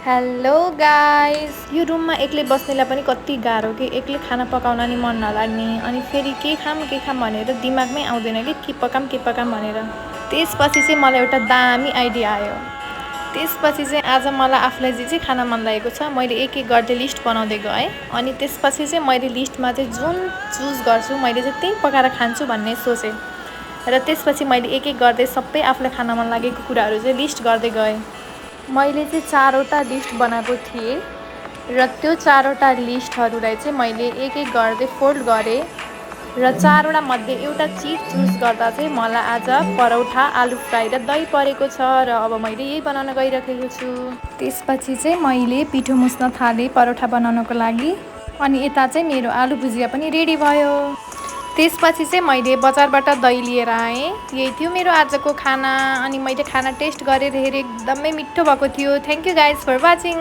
Hello guys, यो रुममा एक्लै बस्नेलाई पनि कति गाह्रो कि एक्लै खाना पकाउन नि मन नलाग्ने अनि फेरि के खाम भनेर दिमागमै आउँदैन के पकाम भनेर। त्यसपछि चाहिँ मलाई एउटा दामी आइडिया आयो। त्यसपछि चाहिँ आज मलाई आफूलाई जे चाहिँ खाना मन लागेको छ मैले एक एक गर्दै लिस्ट बनाउँदै गएँ अनि त्यसपछि चाहिँ मैले लिस्टमा चाहिँ जुन चुज गर्छु मैले चाहिँ त्यही पकाएर खान्छु भन्ने सोचेँ र त्यसपछि मैले एक एक गर्दै सबै आफूलाई खान मन लागेको कुराहरू चाहिँ लिस्ट गर्दै गएँ। मैले चाहिँ 4वटा लिस्ट बनाएको थिएँ र त्यो 4वटा लिस्टहरूलाई चाहिँ मैले एक एक गर्दै फोल्ड गरेँ र 4वटा मध्ये एउटा चिज चुज गर्दा चाहिँ मलाई आज परौठा, आलु फ्राई र दही परेको छ र अब मैले यही बनाउन गइरहेको छु। त्यसपछि चाहिँ मैले पिठो मुस्न थालेँ परौठा बनाउनको लागि अनि यता चाहिँ मेरो आलु भुजिया पनि रेडी भयो। त्यसपछि चाहिँ मैले बजारबाट दही लिएर आएँ। यही थियो मेरो आजको खाना अनि मैले खाना टेस्ट गरेर हेरेँ एकदमै मिठो भएको थियो। Thank you guys for watching.